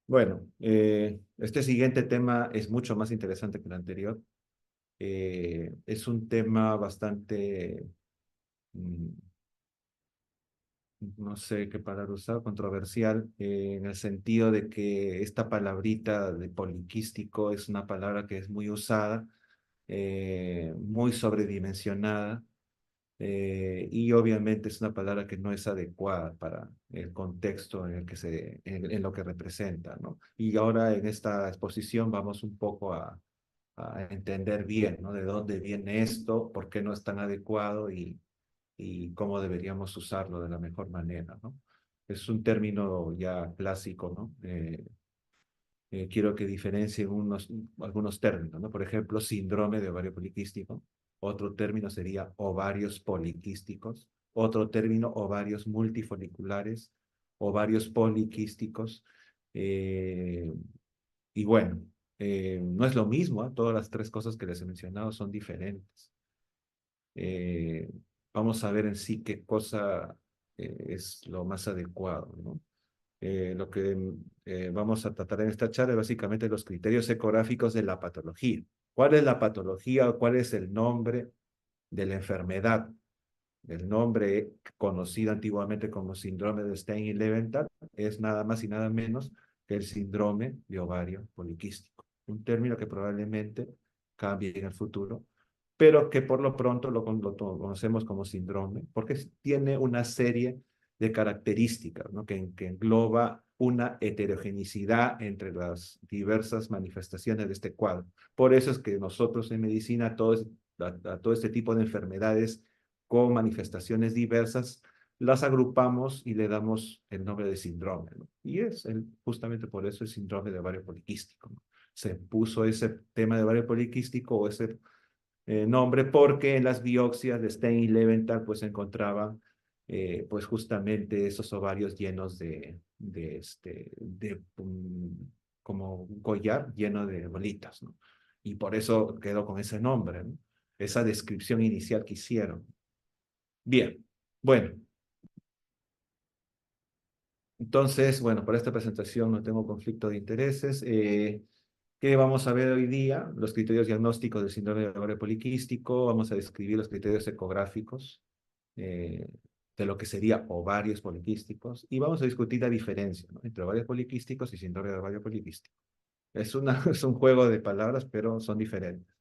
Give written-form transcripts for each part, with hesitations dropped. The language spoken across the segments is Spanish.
Bueno, este siguiente tema es mucho más interesante que el anterior. Es un tema bastante, mm, no sé qué palabra usar, controversial, en el sentido de que esta palabrita de poliquístico es una palabra que es muy usada, muy sobredimensionada, y obviamente es una palabra que no es adecuada para el contexto en el que en lo que representa, ¿no? Y ahora en esta exposición vamos un poco a entender bien, ¿no? De dónde viene esto, por qué no es tan adecuado y cómo deberíamos usarlo de la mejor manera, ¿no? Es un término ya clásico, ¿no? Quiero que diferencien algunos términos, ¿no? Por ejemplo, síndrome de ovario poliquístico. Otro término sería ovarios poliquísticos. Otro término, ovarios multifoliculares, ovarios poliquísticos. Eh, y bueno, no es lo mismo, ¿eh? Todas las tres cosas que les he mencionado son diferentes. Eh, Vamos a ver en sí qué cosa es lo más adecuado, ¿no? Lo que vamos a tratar en esta charla es básicamente los criterios ecográficos de la patología. ¿Cuál es la patología o cuál es el nombre de la enfermedad? El nombre conocido antiguamente como síndrome de Stein y Leventhal es nada más y nada menos que el síndrome de ovario poliquístico. Un término que probablemente cambie en el futuro, pero que por lo pronto lo conocemos como síndrome, porque tiene una serie de características, ¿no? que engloba una heterogeneidad entre las diversas manifestaciones de este cuadro. Por eso es que nosotros en medicina a todo este tipo de enfermedades con manifestaciones diversas, las agrupamos y le damos el nombre de síndrome, ¿no? Y justamente por eso el síndrome de ovario poliquístico, ¿no? Se puso ese tema de ovario poliquístico o ese nombre porque en las biopsias de Stein y Leventhal pues se encontraban pues justamente esos ovarios llenos como un collar lleno de bolitas, ¿no? Y por eso quedó con ese nombre, ¿no? Esa descripción inicial que hicieron. Bien, bueno, entonces, bueno, para esta presentación no tengo conflicto de intereses. ¿Qué vamos a ver hoy día? Los criterios diagnósticos del síndrome de ovario poliquístico. Vamos a describir los criterios ecográficos eh, de lo que sería ovarios poliquísticos. Y vamos a discutir la diferencia, ¿no? Entre ovarios poliquísticos y síndrome de ovario poliquístico. Es un juego de palabras, pero son diferentes.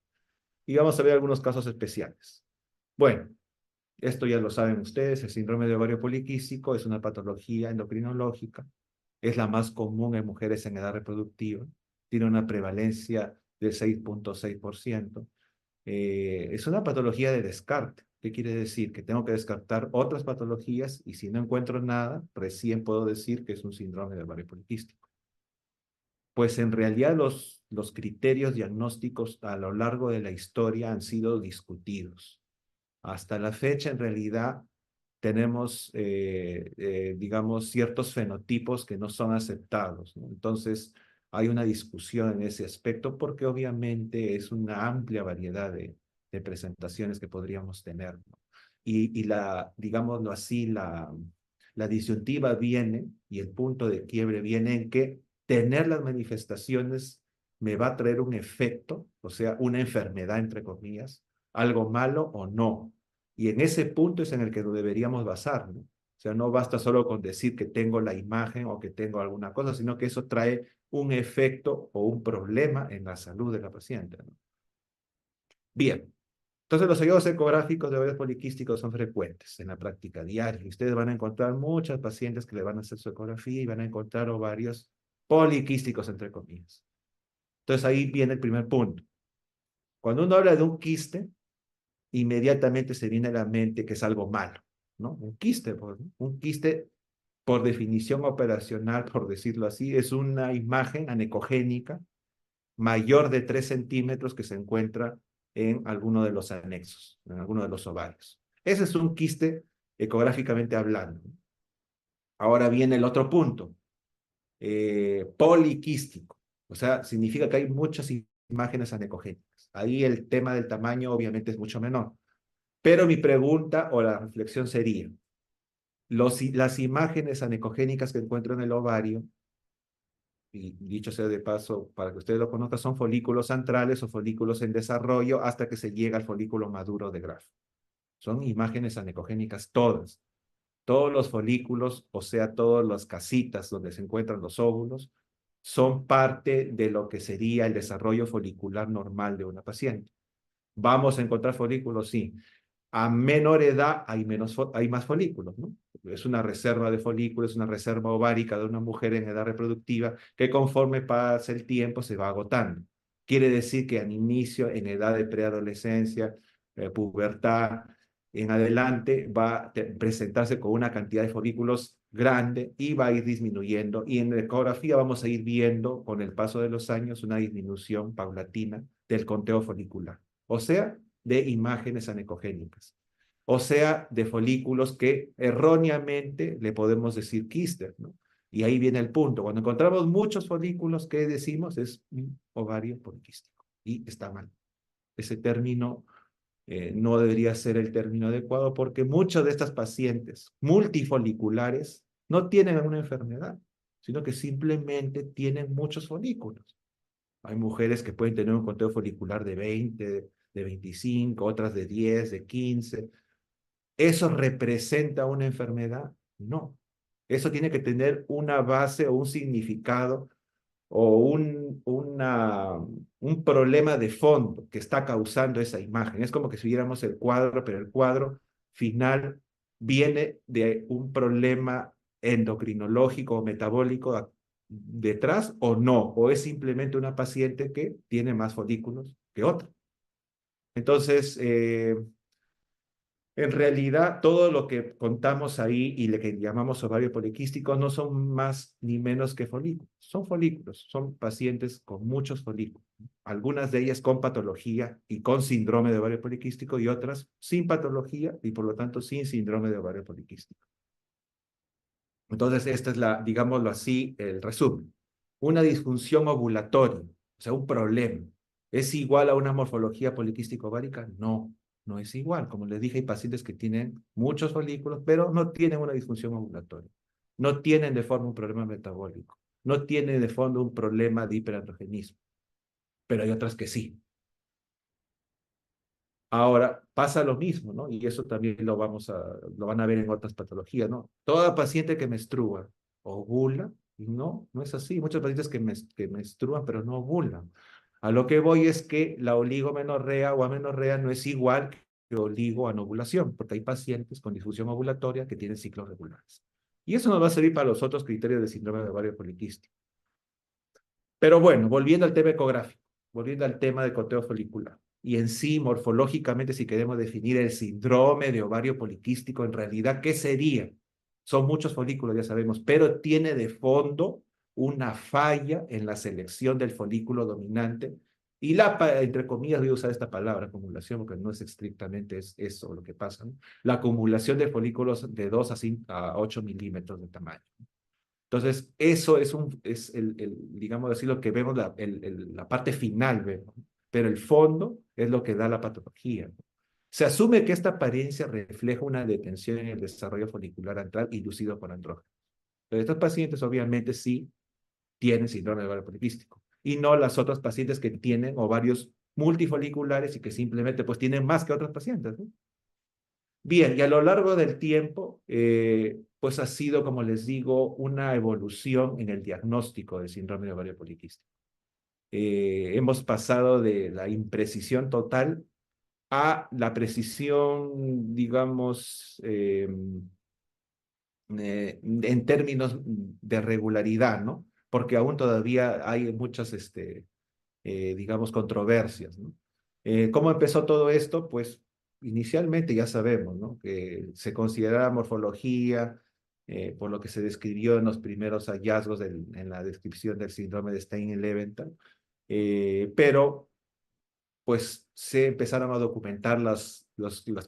Y vamos a ver algunos casos especiales. Bueno, esto ya lo saben ustedes, el síndrome de ovario poliquístico es una patología endocrinológica, es la más común en mujeres en edad reproductiva, tiene una prevalencia del 6.6%. Es una patología de descarte. ¿Qué quiere decir? Que tengo que descartar otras patologías y si no encuentro nada, recién puedo decir que es un síndrome de ovario poliquístico. Pues en realidad los criterios diagnósticos a lo largo de la historia han sido discutidos. Hasta la fecha, en realidad, tenemos, digamos, ciertos fenotipos que no son aceptados, ¿no? Entonces, hay una discusión en ese aspecto porque obviamente es una amplia variedad de presentaciones que podríamos tener, ¿no? Digámoslo así, la disyuntiva viene y el punto de quiebre viene en que tener las manifestaciones me va a traer un efecto, o sea, una enfermedad, entre comillas, algo malo o no. Y en ese punto es en el que lo deberíamos basar, ¿no? O sea, no basta solo con decir que tengo la imagen o que tengo alguna cosa, sino que eso trae un efecto o un problema en la salud de la paciente, ¿no? Bien, entonces los hallazgos ecográficos de ovarios poliquísticos son frecuentes en la práctica diaria. Ustedes van a encontrar muchas pacientes que le van a hacer su ecografía y van a encontrar ovarios poliquísticos, entre comillas. Entonces ahí viene el primer punto. Cuando uno habla de un quiste, inmediatamente se viene a la mente que es algo malo, ¿no? Un quiste, pues, ¿no? Un quiste, por definición operacional, por decirlo así, es una imagen anecogénica mayor de 3 centímetros que se encuentra en alguno de los anexos, en alguno de los ovarios. Ese es un quiste ecográficamente hablando. Ahora viene el otro punto, poliquístico, o sea, significa que hay muchas imágenes anecogénicas. Ahí el tema del tamaño obviamente es mucho menor. Pero mi pregunta o la reflexión sería, las imágenes anecogénicas que encuentro en el ovario y dicho sea de paso, para que ustedes lo conozcan, son folículos antrales o folículos en desarrollo hasta que se llega al folículo maduro de grafo. Son imágenes anecogénicas todas. Todos los folículos, o sea, todas las casitas donde se encuentran los óvulos, son parte de lo que sería el desarrollo folicular normal de una paciente. ¿Vamos a encontrar folículos? Sí. A menor edad hay más folículos, ¿no? Es una reserva de folículos, es una reserva ovárica de una mujer en edad reproductiva que conforme pasa el tiempo se va agotando. Quiere decir que al inicio, en edad de preadolescencia, pubertad, en adelante va a presentarse con una cantidad de folículos grande y va a ir disminuyendo. Y en la ecografía vamos a ir viendo con el paso de los años una disminución paulatina del conteo folicular. O sea, de imágenes anecogénicas, o sea, de folículos que erróneamente le podemos decir quistes, ¿no? Y ahí viene el punto. Cuando encontramos muchos folículos, ¿qué decimos? Es un ovario poliquístico. Y está mal. Ese término no debería ser el término adecuado porque muchas de estas pacientes multifoliculares no tienen una enfermedad, sino que simplemente tienen muchos folículos. Hay mujeres que pueden tener un conteo folicular de 20, de 25, otras de 10, de 15. ¿Eso representa una enfermedad? No. Eso tiene que tener una base o un significado o un problema de fondo que está causando esa imagen. Es como que si viéramos el cuadro, pero el cuadro final viene de un problema endocrinológico o metabólico detrás o no, o es simplemente una paciente que tiene más folículos que otra. Entonces, en realidad, todo lo que contamos ahí y lo que llamamos ovario poliquístico no son más ni menos que folículos. Son folículos, son pacientes con muchos folículos. Algunas de ellas con patología y con síndrome de ovario poliquístico y otras sin patología y por lo tanto sin síndrome de ovario poliquístico. Entonces, esta es digámoslo así, el resumen. Una disfunción ovulatoria, o sea, un problema, ¿es igual a una morfología poliquístico ovárica? No, no es igual. Como les dije, hay pacientes que tienen muchos folículos, pero no tienen una disfunción ovulatoria. No tienen de forma un problema metabólico. No tienen de fondo un problema de hiperandrogenismo. Pero hay otras que sí. Ahora, pasa lo mismo, ¿no? Y eso también lo van a ver en otras patologías, ¿no? Toda paciente que menstrua ovula, y no, no es así. Muchos pacientes que menstruan, pero no ovulan. A lo que voy es que la oligomenorrea o amenorrea no es igual que oligoanovulación, porque hay pacientes con disfunción ovulatoria que tienen ciclos regulares. Y eso nos va a servir para los otros criterios de síndrome de ovario poliquístico. Pero bueno, volviendo al tema ecográfico, volviendo al tema de conteo folicular. Y en sí, morfológicamente, si queremos definir el síndrome de ovario poliquístico, en realidad, ¿qué sería? Son muchos folículos, ya sabemos, pero tiene de fondo una falla en la selección del folículo dominante. Y entre comillas, voy a usar esta palabra, acumulación, porque no es estrictamente eso lo que pasa, ¿no? La acumulación de folículos de 2 a 8 milímetros de tamaño. Entonces, eso es digamos así, lo que vemos, la parte final, vemos, pero el fondo es lo que da la patología. Se asume que esta apariencia refleja una detención en el desarrollo folicular antral inducido por andrógenos. Pero estos pacientes obviamente sí tienen síndrome de ovario poliquístico y no las otras pacientes que tienen ovarios multifoliculares y que simplemente pues tienen más que otros pacientes, ¿no? Bien, y a lo largo del tiempo, pues ha sido, como les digo, una evolución en el diagnóstico del síndrome de ovario poliquístico. Hemos pasado de la imprecisión total a la precisión, digamos, en términos de regularidad, ¿no? Porque aún todavía hay muchas, digamos, controversias, ¿no? ¿Cómo empezó todo esto? Pues inicialmente ya sabemos, ¿no? Que se consideraba morfología, por lo que se describió en los primeros hallazgos en la descripción del síndrome de Stein-Leventhal, pero pues se empezaron a documentar las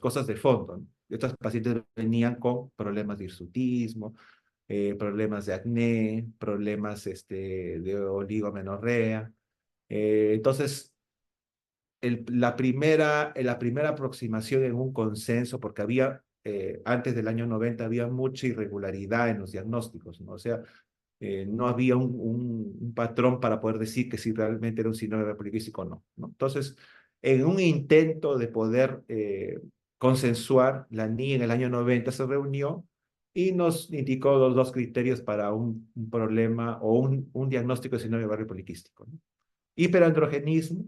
cosas de fondo, ¿no? Estos pacientes venían con problemas de hirsutismo, problemas de acné, problemas de oligomenorrea. Entonces, la primera aproximación en un consenso, porque antes del año 90 había mucha irregularidad en los diagnósticos, ¿no? O sea, no había un patrón para poder decir que si realmente era un síndrome poliquístico o no, ¿no? Entonces, en un intento de poder consensuar, la NIE en el año 90 se reunió y nos indicó los dos criterios para un problema o un diagnóstico de síndrome de ovario poliquístico, ¿no? Hiperandrogenismo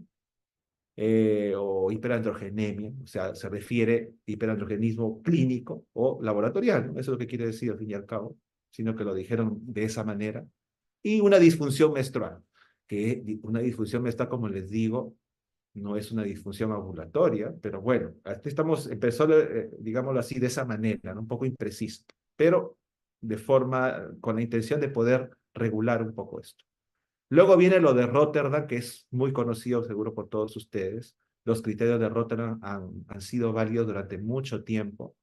o hiperandrogenemia, o sea, se refiere hiperandrogenismo clínico o laboratorial, ¿no? Eso es lo que quiere decir al fin y al cabo, sino que lo dijeron de esa manera. Y una disfunción menstrual, que una disfunción menstrual, como les digo, no es una disfunción ovulatoria, pero bueno, aquí estamos, empezó, digámoslo así, de esa manera, ¿no? Un poco impreciso, pero de forma, con la intención de poder regular un poco esto. Luego viene lo de Rotterdam, que es muy conocido seguro por todos ustedes. Los criterios de Rotterdam han sido válidos durante mucho tiempo.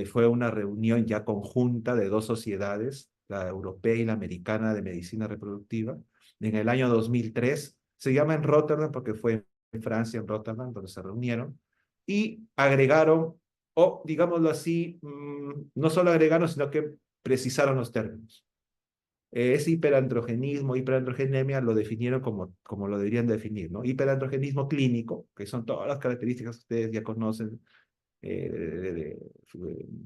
Fue una reunión ya conjunta de dos sociedades, la europea y la americana de medicina reproductiva, en el año 2003. Se llama en Rotterdam porque fue en Francia, en Rotterdam, donde se reunieron, y agregaron, o digámoslo así, no solo agregaron, sino que precisaron los términos. Ese hiperandrogenismo, hiperandrogenemia, lo definieron como lo deberían definir, ¿no? Hiperandrogenismo clínico, que son todas las características que ustedes ya conocen,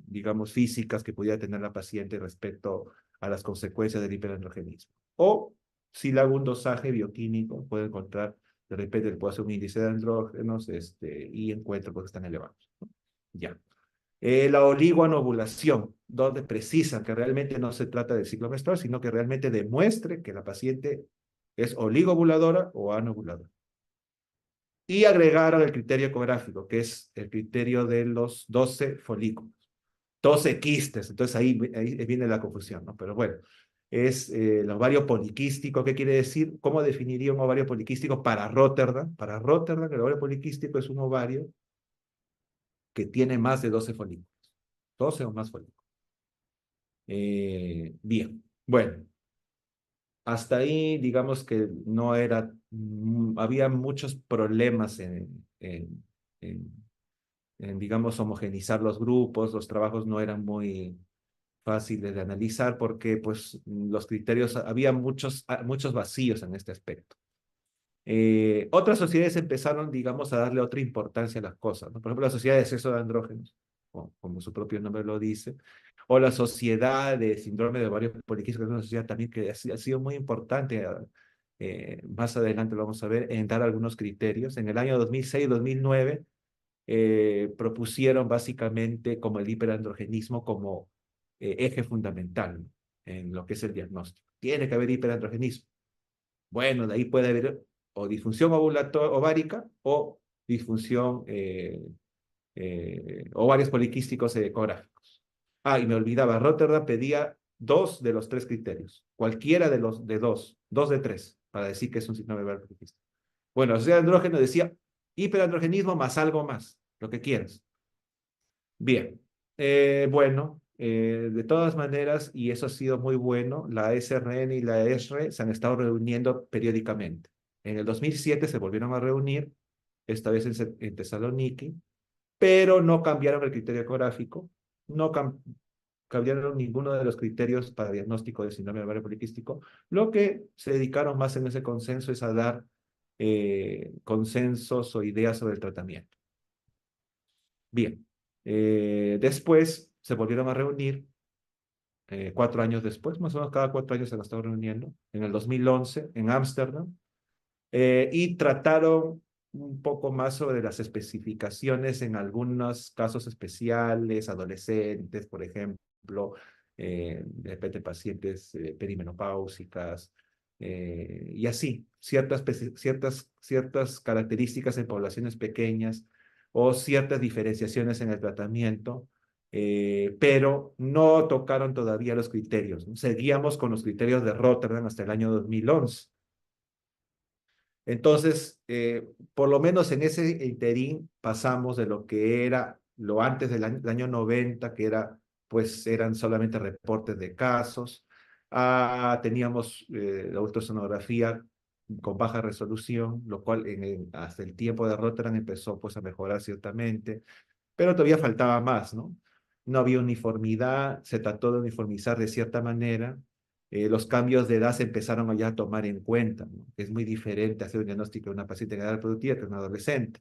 digamos, físicas que pudiera tener la paciente respecto a las consecuencias del hiperandrogenismo. O si le hago un dosaje bioquímico, puedo encontrar, de repente le puedo hacer un índice de andrógenos y encuentro que están elevados, ¿no? Ya. La oligoanovulación, donde precisan que realmente no se trata del ciclo menstrual, sino que realmente demuestre que la paciente es oligovuladora o anovuladora. Y agregaron el criterio ecográfico, que es el criterio de los 12 folículos, 12 quistes. Entonces ahí viene la confusión, ¿no? Pero bueno, es el ovario poliquístico. ¿Qué quiere decir? ¿Cómo definiría un ovario poliquístico para Rotterdam? Para Rotterdam, el ovario poliquístico es un ovario que tiene más de 12 folículos, 12 o más folículos. Bien, bueno, hasta ahí digamos que no era, había muchos problemas en, digamos, homogenizar los grupos, los trabajos no eran muy fáciles de analizar porque pues los criterios, había muchos vacíos en este aspecto. Otras sociedades empezaron, digamos, a darle otra importancia a las cosas, ¿no? Por ejemplo, la Sociedad de Sexo de Andrógenos, como su propio nombre lo dice, o la Sociedad de Síndrome de Ovario Poliquístico, que es una sociedad también que ha sido muy importante, más adelante lo vamos a ver, en dar algunos criterios. En el año 2006-2009 propusieron básicamente como el hiperandrogenismo como eje fundamental, ¿no? En lo que es el diagnóstico. Tiene que haber hiperandrogenismo. Bueno, de ahí puede haber o disfunción ovárica o disfunción ovarios poliquísticos ecográficos. Ah, y me olvidaba, Rotterdam pedía dos de los tres criterios, cualquiera de los de dos de tres, para decir que es un síndrome ovario poliquístico. Bueno, la sociedad de andrógeno decía hiperandrogenismo más algo más, lo que quieras. Bien, bueno, de todas maneras, y eso ha sido muy bueno, la SRN y la ESRE se han estado reuniendo periódicamente. En el 2007 se volvieron a reunir, esta vez en Tesaloniki, pero no cambiaron el criterio ecográfico, no cambiaron ninguno de los criterios para diagnóstico de síndrome de ovario poliquístico. Lo que se dedicaron más en ese consenso es a dar consensos o ideas sobre el tratamiento. Bien, después se volvieron a reunir 4 años después, más o menos cada 4 años se han estado reuniendo, en el 2011 en Ámsterdam, y trataron un poco más sobre las especificaciones en algunos casos especiales, adolescentes, por ejemplo, de repente pacientes perimenopáusicas, y así, ciertas características en poblaciones pequeñas o ciertas diferenciaciones en el tratamiento, pero no tocaron todavía los criterios, ¿no? Seguíamos con los criterios de Rotterdam hasta el año 2011. Entonces, por lo menos en ese interín pasamos de lo que era lo antes del año 90, que era, pues eran solamente reportes de casos, teníamos la ultrasonografía con baja resolución, lo cual hasta el tiempo de Rotterdam empezó pues a mejorar ciertamente, pero todavía faltaba más, ¿no? No había uniformidad, se trató de uniformizar de cierta manera, los cambios de edad se empezaron ya a tomar en cuenta, ¿no? Es muy diferente hacer un diagnóstico de una paciente en edad reproductiva que de un adolescente.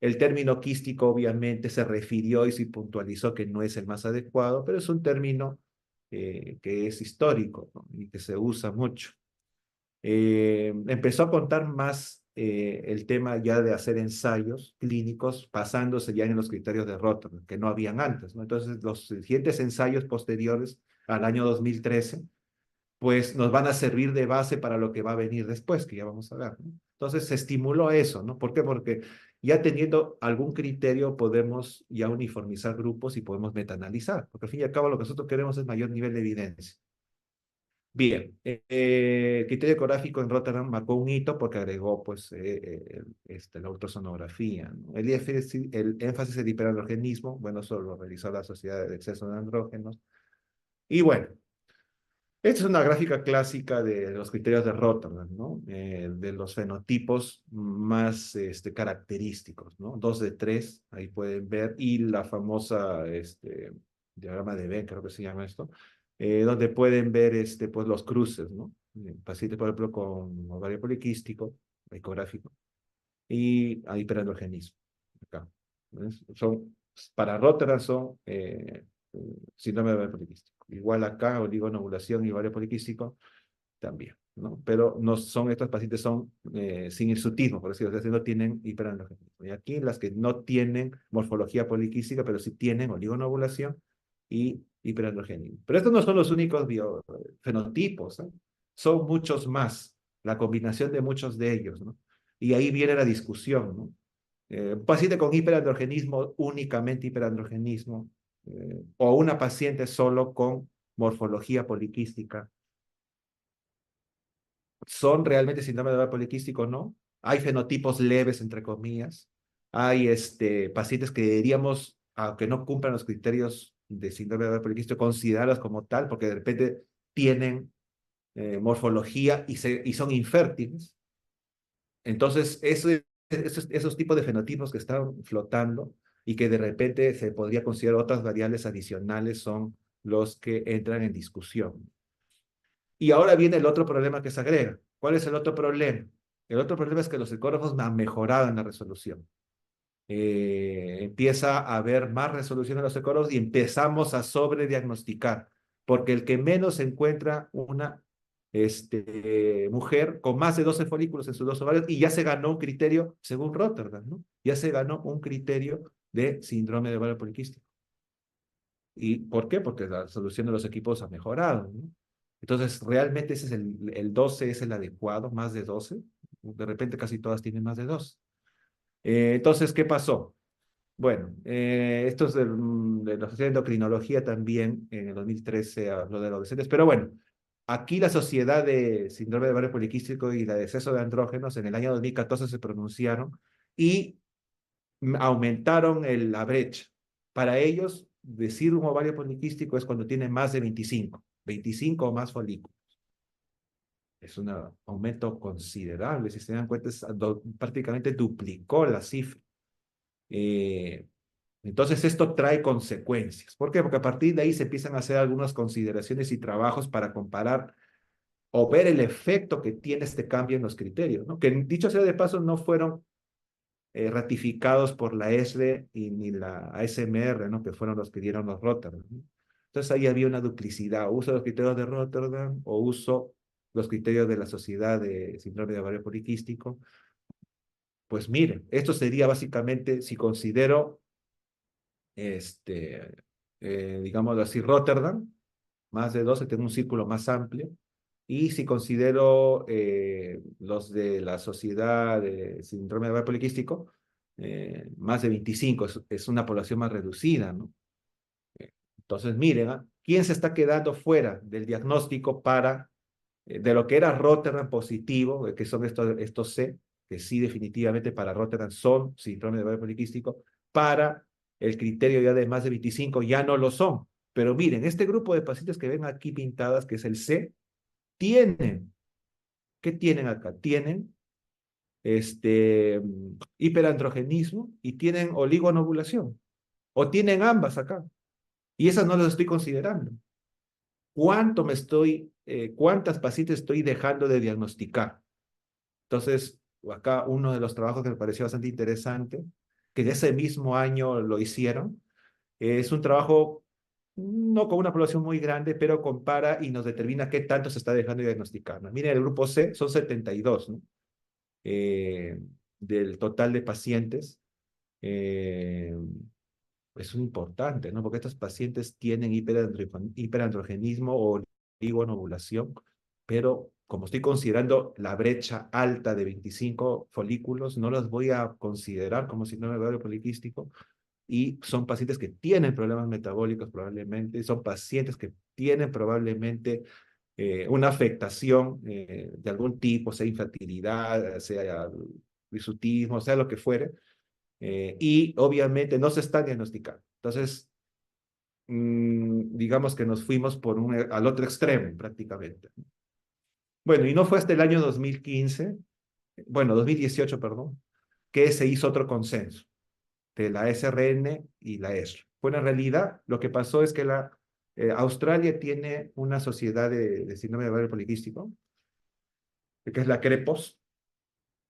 El término quístico obviamente se refirió y se puntualizó que no es el más adecuado, pero es un término que es histórico, ¿no? Y que se usa mucho. Empezó a contar más el tema ya de hacer ensayos clínicos, basándose ya en los criterios de Rotterdam, que no habían antes, ¿no? Entonces, los siguientes ensayos posteriores al año 2013 pues nos van a servir de base para lo que va a venir después, que ya vamos a ver, ¿no? Entonces se estimuló eso, ¿no? ¿Por qué? Porque ya teniendo algún criterio podemos ya uniformizar grupos y podemos metaanalizar, porque al fin y al cabo lo que nosotros queremos es mayor nivel de evidencia. Bien, el criterio ecográfico en Rotterdam marcó un hito porque agregó pues, la ultrasonografía, ¿no? El énfasis en el hiperandrogenismo, bueno, eso lo realizó la Sociedad de Exceso de Andrógenos. Y bueno, esta es una gráfica clásica de los criterios de Rotterdam, ¿no? De los fenotipos más característicos, ¿no? 2 de 3, ahí pueden ver, y la famosa diagrama de Venn, creo que se llama esto, donde pueden ver pues, los cruces, ¿no? Paciente, por ejemplo, con ovario poliquístico, ecográfico, y hiperandrogenismo. Acá. ¿Ves? Para Rotterdam son síndrome de ovario poliquístico. Igual acá, oligonovulación y ovario poliquístico, también, ¿no? Pero no son, estos pacientes son sin hirsutismo, por decirlo así, no tienen hiperandrogenismo. Y aquí las que no tienen morfología poliquística, pero sí tienen oligonovulación y hiperandrogenismo. Pero estos no son los únicos fenotipos, ¿eh? Son muchos más, la combinación de muchos de ellos, ¿no? Y ahí viene la discusión, ¿no? Un paciente con hiperandrogenismo, únicamente hiperandrogenismo, o una paciente solo con morfología poliquística, ¿son realmente síndrome de ovario poliquístico o no? Hay fenotipos leves, entre comillas. Hay pacientes que diríamos, aunque no cumplan los criterios de síndrome de ovario poliquístico, considerarlos como tal, porque de repente tienen morfología y son infértiles. Entonces, esos tipos de fenotipos que están flotando y que de repente se podría considerar otras variables adicionales son los que entran en discusión. Y ahora viene el otro problema que se agrega. ¿Cuál es el otro problema? El otro problema es que los ecógrafos han mejorado en la resolución. Empieza a haber más resolución en los ecógrafos y empezamos a sobrediagnosticar, porque el que menos encuentra una mujer con más de 12 folículos en sus dos ovarios y ya se ganó un criterio, según Rotterdam, ¿no? Ya se ganó un criterio de síndrome de ovario poliquístico. ¿Y por qué? Porque la solución de los equipos ha mejorado, ¿no? Entonces, realmente ese es el 12 es el adecuado, más de 12. De repente casi todas tienen más de 2. Entonces, ¿qué pasó? Bueno, esto es de la Sociedad de Endocrinología también, en el 2013 habló de adolescentes, pero bueno, aquí la Sociedad de Síndrome de Ovario Poliquístico y la de Exceso de Andrógenos en el año 2014 se pronunciaron y aumentaron la brecha. Para ellos, decir un ovario poliquístico es cuando tiene más de 25 o más folículos. Es un aumento considerable, si se dan cuenta, prácticamente duplicó la cifra. Entonces esto trae consecuencias. ¿Por qué? Porque a partir de ahí se empiezan a hacer algunas consideraciones y trabajos para comparar o ver el efecto que tiene este cambio en los criterios, ¿no? Que dicho sea de paso, no fueron ratificados por la ESRE y ni la ASMR, ¿no? Que fueron los que dieron los Rotterdam, ¿no? Entonces ahí había una duplicidad, uso los criterios de Rotterdam o uso los criterios de la Sociedad de Síndrome de Ovario Poliquístico. Pues miren, esto sería básicamente, si considero, digámoslo así, Rotterdam, más de 12, tengo un círculo más amplio, y si considero los de la Sociedad de Síndrome de Ovario Poliquístico, más de 25, es una población más reducida, ¿no? Entonces, miren, ¿ah? ¿Quién se está quedando fuera del diagnóstico para, de lo que era Rotterdam positivo, que son estos C, que sí definitivamente para Rotterdam son síndrome de ovario poliquístico, para el criterio ya de más de 25 ya no lo son? Pero miren, este grupo de pacientes que ven aquí pintadas, que es el C, tienen, ¿qué tienen acá? Tienen hiperandrogenismo y tienen oligonovulación, o tienen ambas acá, y esas no las estoy considerando. ¿Cuánto me estoy cuántas pacientes estoy dejando de diagnosticar. Entonces, acá uno de los trabajos que me pareció bastante interesante, que de ese mismo año lo hicieron, es un trabajo no con una población muy grande, pero compara y nos determina qué tanto se está dejando de diagnosticar, ¿no? Miren, el grupo C son 72, ¿no? Eh, del total de pacientes. Eh, es importante, ¿no? Porque estos pacientes tienen hiperandrogenismo o oligonovulación, pero como estoy considerando la brecha alta de 25 folículos, no los voy a considerar como síndrome ovario poliquístico, y son pacientes que tienen problemas metabólicos probablemente, son pacientes que tienen probablemente una afectación de algún tipo, sea infertilidad, sea bisutismo, sea lo que fuere, y obviamente no se están diagnosticando. Entonces, digamos que nos fuimos al otro extremo prácticamente. Bueno, y no fue hasta el año 2015, bueno, 2018, perdón, que se hizo otro consenso de la SRN y la ESR. Bueno, en realidad lo que pasó es que Australia tiene una sociedad de síndrome de ovario poliquístico, que es la CREPOS,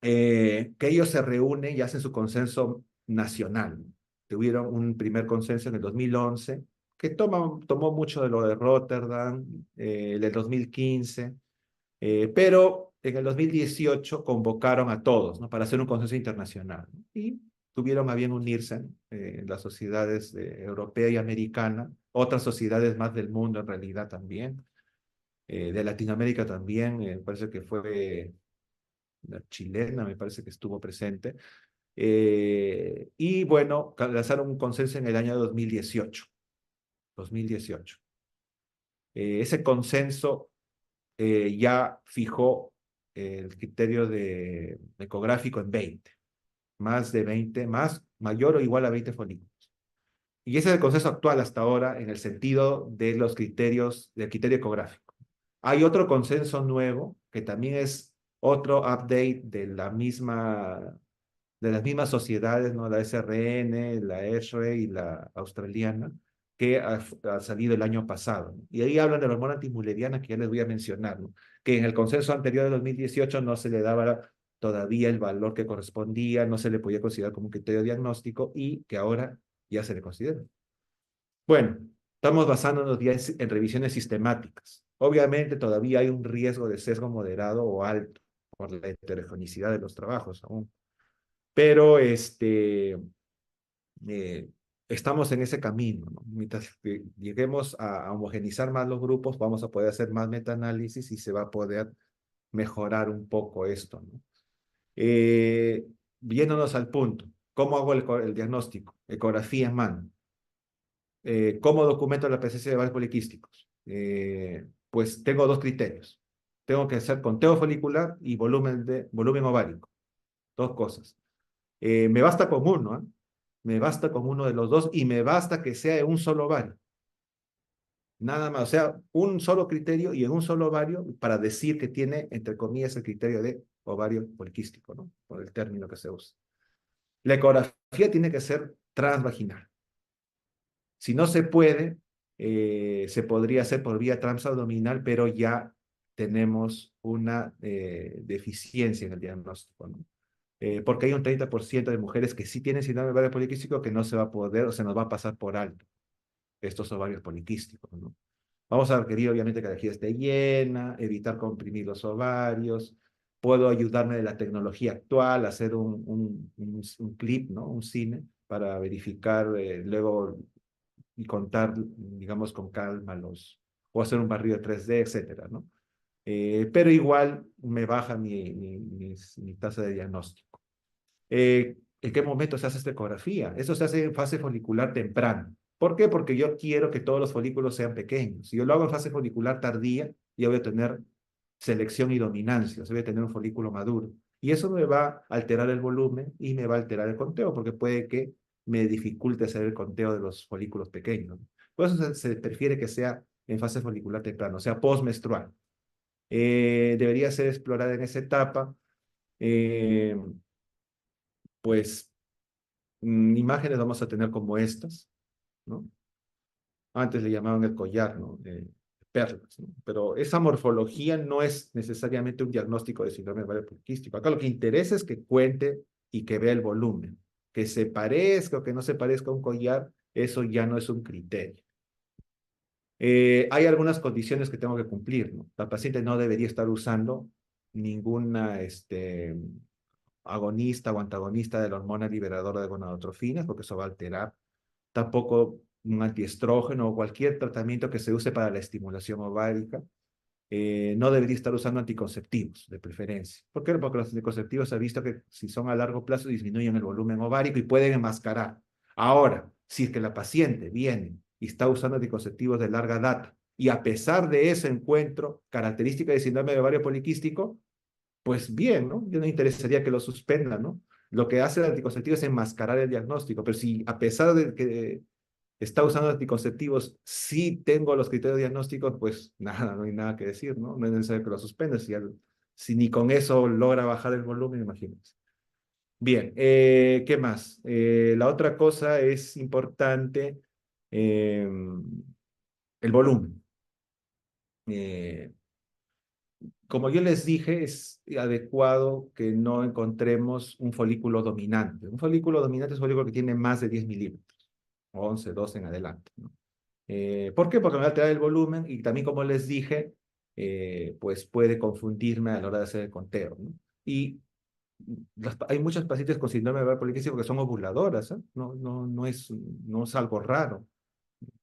que ellos se reúnen y hacen su consenso nacional. Tuvieron un primer consenso en el 2011, que tomó mucho de lo de Rotterdam, del 2015, pero en el 2018 convocaron a todos, ¿no? Para hacer un consenso internacional, ¿no? Y tuvieron a bien unirse las sociedades europea y americana, otras sociedades más del mundo en realidad también, de Latinoamérica también, parece que fue la chilena, me parece que estuvo presente. Y bueno, lanzaron un consenso en el año 2018. 2018. Ese consenso ya fijó el criterio de ecográfico en 20, más de 20, mayor o igual a 20 folículos. Y ese es el consenso actual hasta ahora en el sentido de los criterios, del criterio ecográfico. Hay otro consenso nuevo que también es otro update de las mismas sociedades, ¿no? La SRN, la ESRE y la australiana, que ha salido el año pasado, ¿no? Y ahí hablan de la hormona antimuleriana que ya les voy a mencionar, ¿no? Que en el consenso anterior de 2018 no se le daba todavía el valor que correspondía, no se le podía considerar como un criterio diagnóstico y que ahora ya se le considera. Bueno, estamos basándonos ya en revisiones sistemáticas. Obviamente todavía hay un riesgo de sesgo moderado o alto por la heterogeneidad de los trabajos aún. Pero eh, estamos en ese camino, ¿no? Mientras que lleguemos a homogenizar más los grupos, vamos a poder hacer más metaanálisis y se va a poder mejorar un poco esto, ¿no? Eh, Viéndonos al punto, ¿cómo hago el diagnóstico? Ecografía en mano. ¿Cómo documento la presencia de ovarios poliquísticos? Pues tengo dos criterios. Tengo que hacer conteo folicular y volumen ovárico. Dos cosas. Me basta con uno, ¿eh? Me basta con uno de los dos y me basta que sea de un solo ovario. Nada más, o sea, un solo criterio y en un solo ovario para decir que tiene, entre comillas, el criterio de ovario poliquístico, ¿no? Por el término que se usa. La ecografía tiene que ser transvaginal. Si no se puede, se podría hacer por vía transabdominal, pero ya tenemos una deficiencia en el diagnóstico, ¿no? Porque hay un 30% de mujeres que sí tienen síndrome de ovario poliquístico que no se va a poder o se nos va a pasar por alto estos ovarios poliquísticos, ¿no? Vamos a requerir obviamente que la vejiga esté llena, evitar comprimir los ovarios. Puedo ayudarme de la tecnología actual, hacer un clip, ¿no? Un cine para verificar luego y contar, digamos, con calma o hacer un barrido 3D, etcétera, ¿no? Pero igual me baja mi tasa de diagnóstico. ¿En qué momento se hace esta ecografía? Eso se hace en fase folicular temprana. ¿Por qué? Porque yo quiero que todos los folículos sean pequeños. Si yo lo hago en fase folicular tardía, ya voy a tener selección y dominancia, o sea, voy a tener un folículo maduro. Y eso me va a alterar el volumen y me va a alterar el conteo, porque puede que me dificulte hacer el conteo de los folículos pequeños. Por eso se prefiere que sea en fase folicular temprana, o sea, postmenstrual. Debería ser explorada en esa etapa. Eh, pues imágenes vamos a tener como estas, ¿no? Antes le llamaban el collar, ¿no? perlas, ¿no? Pero esa morfología no es necesariamente un diagnóstico de síndrome ovario poliquístico. Acá lo que interesa es que cuente y que vea el volumen. Que se parezca o que no se parezca a un collar, eso ya no es un criterio. Hay algunas condiciones que tengo que cumplir, ¿no? La paciente no debería estar usando ninguna agonista o antagonista de la hormona liberadora de gonadotrofinas, porque eso va a alterar. Tampoco un antiestrógeno o cualquier tratamiento que se use para la estimulación ovárica. No debería estar usando anticonceptivos, de preferencia. ¿Por qué? Porque los anticonceptivos se ha visto que si son a largo plazo disminuyen el volumen ovárico y pueden enmascarar. Ahora, si es que la paciente viene y está usando anticonceptivos de larga data y a pesar de ese encuentro característica de síndrome de ovario poliquístico, pues bien, ¿no? Yo no interesaría que lo suspendan, ¿no? Lo que hace el anticonceptivo es enmascarar el diagnóstico, pero si a pesar de que está usando anticonceptivos, sí tengo los criterios diagnósticos, pues nada, no hay nada que decir, ¿no? No es necesario que lo suspendas, si ni con eso logra bajar el volumen, imagínense. Bien, ¿qué más? La otra cosa es importante, eh, el volumen. Eh, Como yo les dije, es adecuado que no encontremos un folículo dominante. Un folículo dominante es un folículo que tiene más de 10 milímetros, 11, 12 en adelante, ¿no? ¿Por qué? Porque me va a alterar el volumen y también, como les dije, pues puede confundirme a la hora de hacer el conteo, ¿no? Y hay muchos pacientes con síndrome de ovario poliquístico que son ovuladoras, ¿eh? No es algo raro.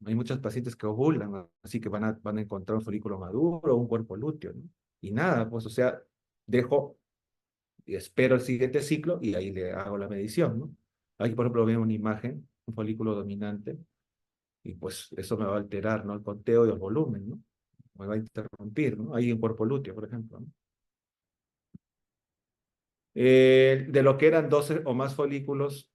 Hay muchos pacientes que ovulan, ¿no? Así que van a encontrar un folículo maduro o un cuerpo lúteo, ¿no? Y nada, pues, o sea, dejo y espero el siguiente ciclo y ahí le hago la medición, ¿no? Aquí, por ejemplo, veo una imagen, un folículo dominante, y pues eso me va a alterar, ¿no? El conteo y el volumen, ¿no? Me va a interrumpir, ¿no? Ahí en cuerpo lúteo, por ejemplo, ¿no? De lo que eran 12 o más folículos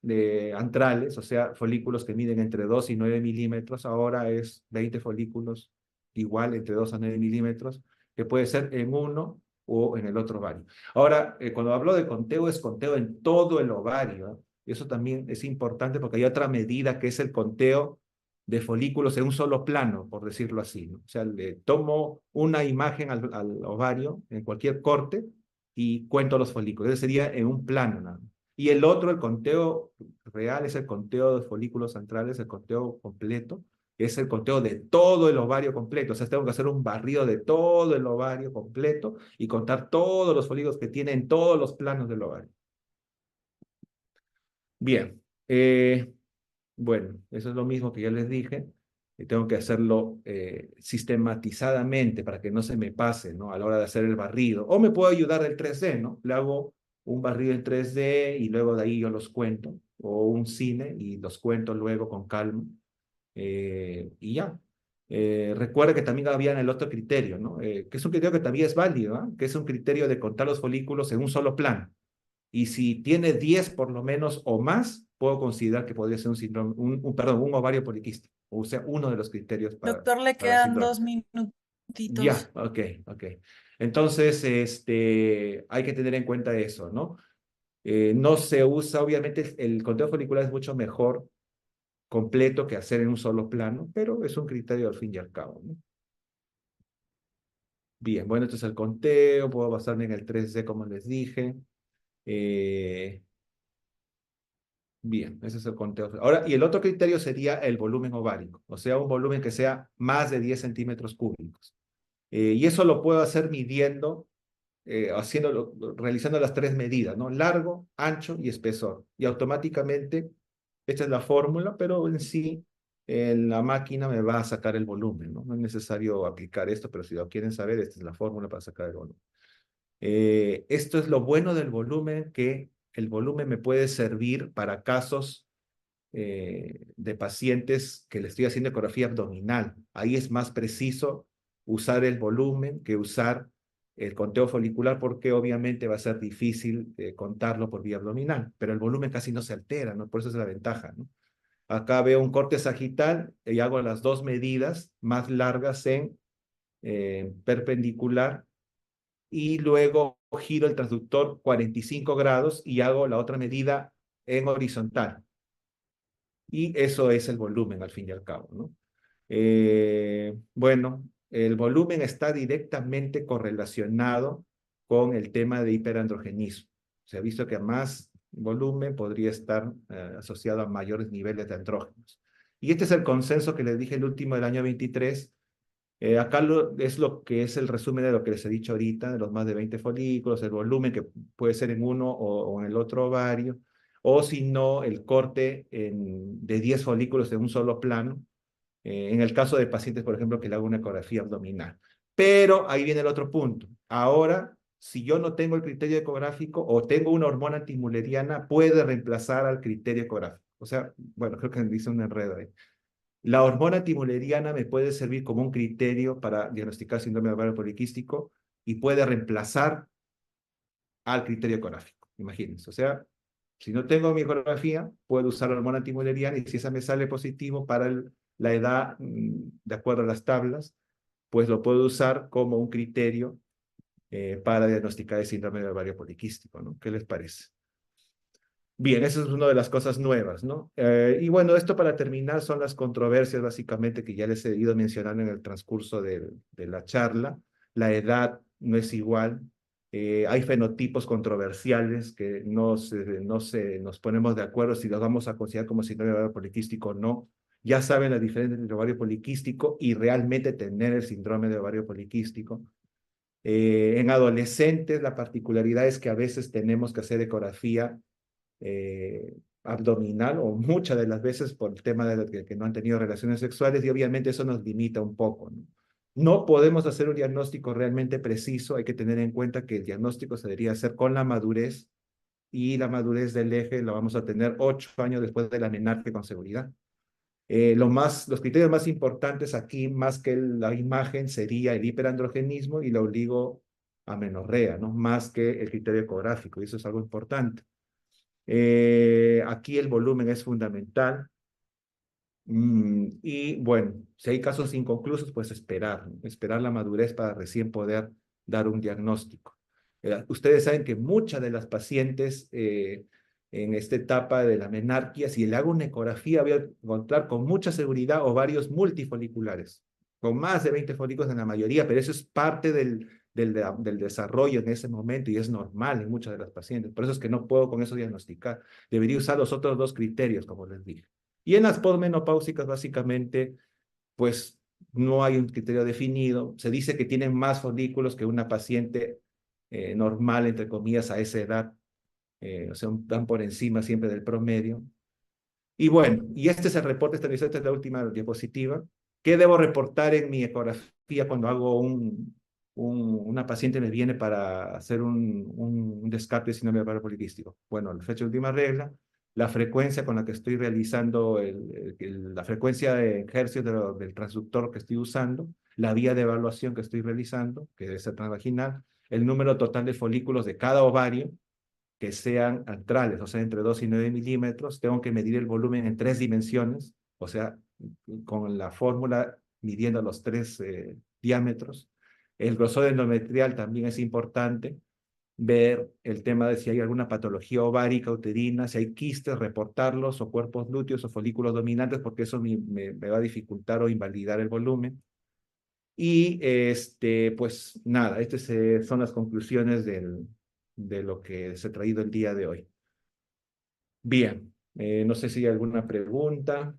antrales, o sea, folículos que miden entre 2 y 9 milímetros, ahora es 20 folículos igual entre 2 a 9 milímetros, que puede ser en uno o en el otro ovario. Ahora, cuando hablo de conteo, es conteo en todo el ovario, ¿eh? Y eso también es importante porque hay otra medida que es el conteo de folículos en un solo plano, por decirlo así, ¿no? O sea, le tomo una imagen al ovario en cualquier corte y cuento los folículos. Ese sería en un plano, ¿no? Y el otro, el conteo real, es el conteo de folículos centrales, el conteo completo, es el conteo de todo el ovario completo. O sea, tengo que hacer un barrido de todo el ovario completo y contar todos los folículos que tiene en todos los planos del ovario. Bien, bueno, eso es lo mismo que ya les dije. Y tengo que hacerlo sistematizadamente para que no se me pase, ¿no? A la hora de hacer el barrido. O me puedo ayudar del 3D, ¿no? Le hago un barrido en 3D y luego de ahí yo los cuento. O un cine y los cuento luego con calma. Y ya. Recuerda que también había en el otro criterio, ¿no? Que es un criterio que también es válido, ¿eh? Que es un criterio de contar los folículos en un solo plano. Y si tiene 10 por lo menos o más, puedo considerar que podría ser un síndrome, perdón, un ovario poliquístico. O sea, uno de los criterios Doctor, le para quedan síndrome. 2 minutitos. Ya, ok, ok. Entonces, hay que tener en cuenta eso, ¿no? No se usa, obviamente, el conteo folicular es mucho mejor completo que hacer en un solo plano, pero es un criterio al fin y al cabo, ¿no? Bien, bueno, esto es el conteo, puedo basarme en el 3D como les dije. Eh, Bien, ese es el conteo. Ahora, y el otro criterio sería el volumen ovárico, o sea, un volumen que sea más de 10 centímetros cúbicos. Y eso lo puedo hacer midiendo, realizando las tres medidas, ¿no? Largo, ancho y espesor. Y automáticamente, esta es la fórmula, pero en sí, la máquina me va a sacar el volumen, ¿no? No es necesario aplicar esto, pero si lo quieren saber, esta es la fórmula para sacar el volumen. Esto es lo bueno del volumen, que el volumen me puede servir para casos de pacientes que le estoy haciendo ecografía abdominal. Ahí es más preciso usar el volumen que usar el conteo folicular porque obviamente va a ser difícil contarlo por vía abdominal, pero el volumen casi no se altera, ¿no? Por eso es la ventaja, ¿no? Acá veo un corte sagital y hago las dos medidas más largas en perpendicular y luego giro el transductor 45 grados y hago la otra medida en horizontal. Y eso es el volumen al fin y al cabo, ¿no? Bueno, el volumen está directamente correlacionado con el tema de hiperandrogenismo. Se ha visto que a más volumen podría estar asociado a mayores niveles de andrógenos. Y este es el consenso que les dije el último del año 23. Acá es lo que es el resumen de lo que les he dicho ahorita, de los más de 20 folículos, el volumen que puede ser en uno o en el otro ovario, o si no, el corte de 10 folículos en un solo plano, en el caso de pacientes, por ejemplo, que le hago una ecografía abdominal. Pero ahí viene el otro punto. Ahora, si yo no tengo el criterio ecográfico o tengo una hormona antimuleriana, puede reemplazar al criterio ecográfico. O sea, bueno, creo que me hice un enredo ahí. La hormona antimuleriana me puede servir como un criterio para diagnosticar síndrome de ovario poliquístico y puede reemplazar al criterio ecográfico. Imagínense. O sea, si no tengo mi ecografía, puedo usar la hormona antimuleriana y si esa me sale positivo para la edad, de acuerdo a las tablas, pues lo puedo usar como un criterio para diagnosticar el síndrome de ovario poliquístico, ¿no? ¿Qué les parece? Bien, eso es una de las cosas nuevas, ¿no? Y bueno, esto para terminar son las controversias básicamente que ya les he ido mencionando en el transcurso de la charla. La edad no es igual. Hay fenotipos controversiales que nos ponemos de acuerdo si los vamos a considerar como síndrome de ovario poliquístico o no. Ya saben la diferencia entre ovario poliquístico y realmente tener el síndrome de ovario poliquístico. En adolescentes, la particularidad es que a veces tenemos que hacer ecografía abdominal o muchas de las veces por el tema de que no han tenido relaciones sexuales y obviamente eso nos limita un poco, ¿no? No podemos hacer un diagnóstico realmente preciso, hay que tener en cuenta que el diagnóstico se debería hacer con la madurez y la madurez del eje la vamos a tener 8 años después de la menarquia con seguridad. Los criterios más importantes aquí, más que la imagen, sería el hiperandrogenismo y la oligoamenorrea, ¿no? Más que el criterio ecográfico, y eso es algo importante. Aquí el volumen es fundamental. Y bueno, si hay casos inconclusos, pues esperar, ¿no? Esperar la madurez para recién poder dar un diagnóstico. Ustedes saben que muchas de las pacientes en esta etapa de la menarquia, si le hago una ecografía, voy a encontrar con mucha seguridad ovarios multifoliculares, con más de 20 folículos en la mayoría, pero eso es parte del desarrollo en ese momento y es normal en muchas de las pacientes. Por eso es que no puedo con eso diagnosticar. Debería usar los otros dos criterios, como les dije. Y en las posmenopáusicas, básicamente, pues no hay un criterio definido. Se dice que tienen más folículos que una paciente normal, entre comillas, a esa edad. O sea, están por encima siempre del promedio. Y bueno, y este es el reporte estabilizado, esta es la última diapositiva. ¿Qué debo reportar en mi ecografía cuando hago una paciente me viene para hacer un descarte de síndrome de ovario poliquístico? Bueno, la fecha de última regla, la frecuencia con la que estoy realizando, la frecuencia de hercios del transductor que estoy usando, la vía de evaluación que estoy realizando, que debe ser transvaginal, el número total de folículos de cada ovario, que sean antrales, o sea, entre 2 y 9 milímetros. Tengo que medir el volumen en 3 dimensiones, o sea, con la fórmula midiendo los 3 diámetros. El grosor endometrial también es importante. Ver el tema de si hay alguna patología ovárica, uterina, si hay quistes, reportarlos, o cuerpos lúteos o folículos dominantes, porque eso me va a dificultar o invalidar el volumen. Y pues nada, estas son las conclusiones de lo que se ha traído el día de hoy. Bien, no sé si hay alguna pregunta.